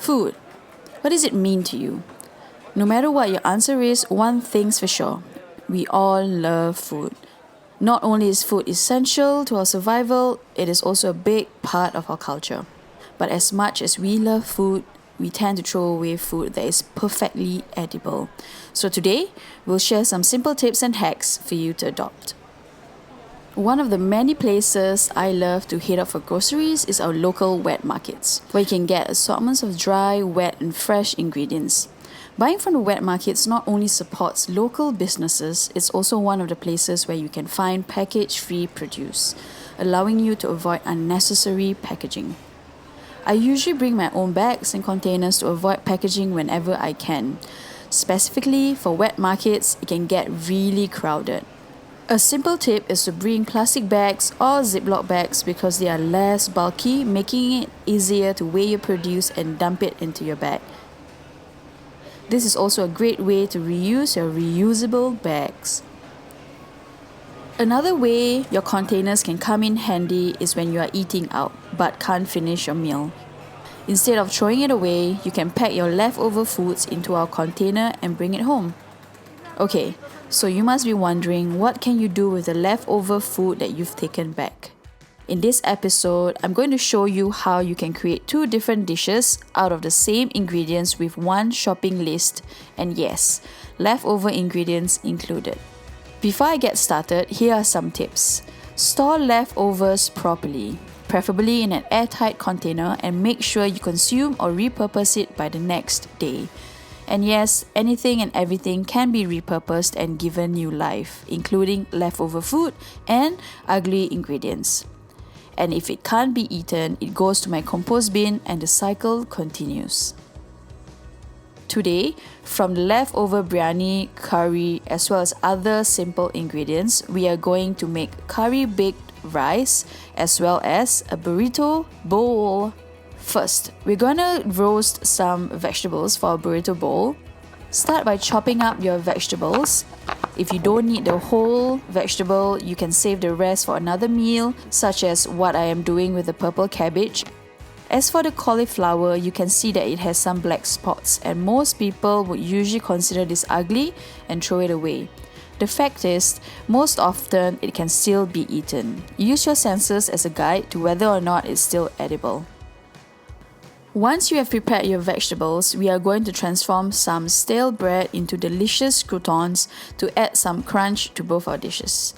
Food. What does it mean to you? No matter what your answer is, one thing's for sure. We all love food. Not only is food essential to our survival, it is also a big part of our culture. But as much as we love food, we tend to throw away food that is perfectly edible. So today, we'll share some simple tips and hacks for you to adopt. One of the many places I love to hit up for groceries is our local wet markets, where you can get assortments of dry, wet and fresh ingredients. Buying from the wet markets not only supports local businesses, it's also one of the places where you can find package-free produce, allowing you to avoid unnecessary packaging. I usually bring my own bags and containers to avoid packaging whenever I can. Specifically, for wet markets, it can get really crowded. A simple tip is to bring plastic bags or Ziploc bags because they are less bulky, making it easier to weigh your produce and dump it into your bag. This is also a great way to reuse your reusable bags. Another way your containers can come in handy is when you are eating out but can't finish your meal. Instead of throwing it away, you can pack your leftover foods into our container and bring it home. Okay, so you must be wondering, what can you do with the leftover food that you've taken back? In this episode, I'm going to show you how you can create 2 different dishes out of the same ingredients with one shopping list, and yes, leftover ingredients included. Before I get started, here are some tips. Store leftovers properly, preferably in an airtight container, and make sure you consume or repurpose it by the next day. And yes, anything and everything can be repurposed and given new life, including leftover food and ugly ingredients. And if it can't be eaten, it goes to my compost bin and the cycle continues. Today, from the leftover biryani, curry, as well as other simple ingredients, we are going to make curry baked rice as well as a burrito bowl. First, we're gonna roast some vegetables for our burrito bowl. Start by chopping up your vegetables. If you don't need the whole vegetable, you can save the rest for another meal, such as what I am doing with the purple cabbage. As for the cauliflower, you can see that it has some black spots, and most people would usually consider this ugly and throw it away. The fact is, most often it can still be eaten. Use your senses as a guide to whether or not it's still edible. Once you have prepared your vegetables, we are going to transform some stale bread into delicious croutons to add some crunch to both our dishes.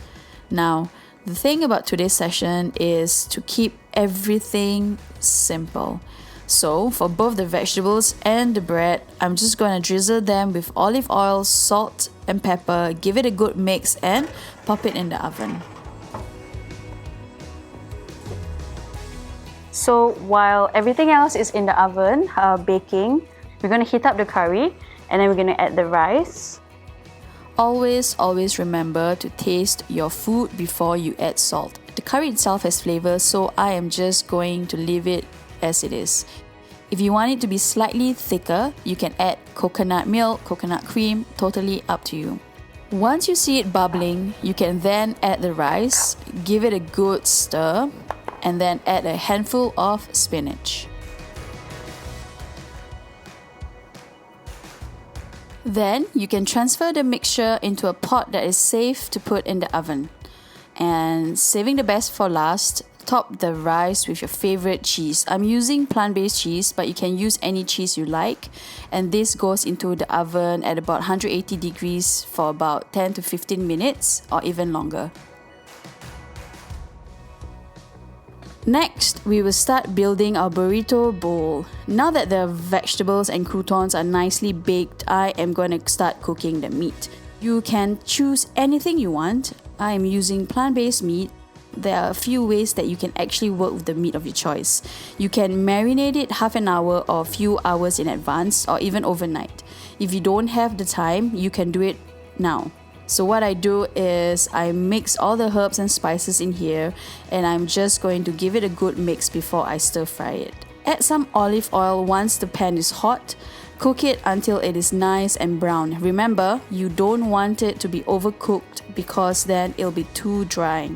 Now, the thing about today's session is to keep everything simple. So, for both the vegetables and the bread, I'm just going to drizzle them with olive oil, salt and pepper, give it a good mix and pop it in the oven. So while everything else is in the oven baking, we're going to heat up the curry and then we're going to add the rice. Always remember to taste your food before you add salt. The curry itself has flavor, so I am just going to leave it as it is. If you want it to be slightly thicker, you can add coconut milk, coconut cream, totally up to you. Once you see it bubbling, you can then add the rice, give it a good stir, and then add a handful of spinach. Then you can transfer the mixture into a pot that is safe to put in the oven. And saving the best for last, top the rice with your favorite cheese. I'm using plant-based cheese, but you can use any cheese you like. And this goes into the oven at about 180 degrees for about 10 to 15 minutes or even longer. Next, we will start building our burrito bowl. Now that the vegetables and croutons are nicely baked, I am going to start cooking the meat. You can choose anything you want. I am using plant-based meat. There are a few ways that you can actually work with the meat of your choice. You can marinate it half an hour or a few hours in advance or even overnight. If you don't have the time, you can do it now. So what I do is I mix all the herbs and spices in here, and I'm just going to give it a good mix before I stir fry it. Add some olive oil once the pan is hot. Cook it until it is nice and brown. Remember, you don't want it to be overcooked because then it'll be too dry.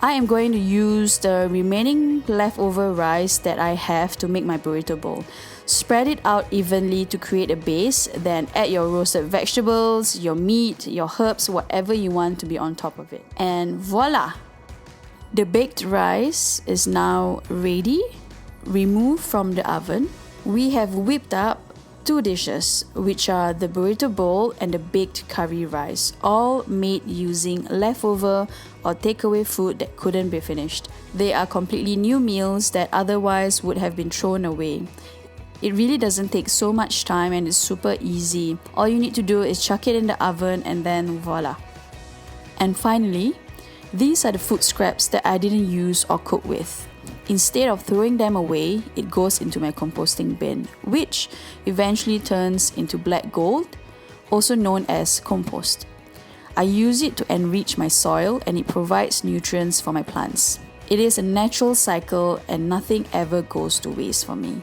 I am going to use the remaining leftover rice that I have to make my burrito bowl. Spread it out evenly to create a base, then add your roasted vegetables, your meat, your herbs, whatever you want to be on top of it. And voila! The baked rice is now ready. Remove from the oven. We have whipped up 2 dishes, which are the burrito bowl and the baked curry rice, all made using leftover or takeaway food that couldn't be finished. They are completely new meals that otherwise would have been thrown away. It really doesn't take so much time and it's super easy. All you need to do is chuck it in the oven and then voila. And finally, these are the food scraps that I didn't use or cook with. Instead of throwing them away, it goes into my composting bin, which eventually turns into black gold, also known as compost. I use it to enrich my soil and it provides nutrients for my plants. It is a natural cycle and nothing ever goes to waste for me.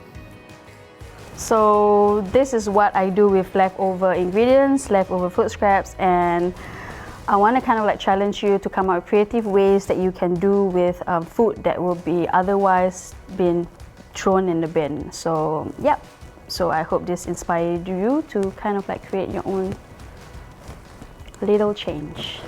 So this is what I do with leftover ingredients, leftover food scraps, and I want to kind of like challenge you to come up with creative ways that you can do with food that will be otherwise been thrown in the bin. So yeah, so I hope this inspired you to kind of like create your own little change.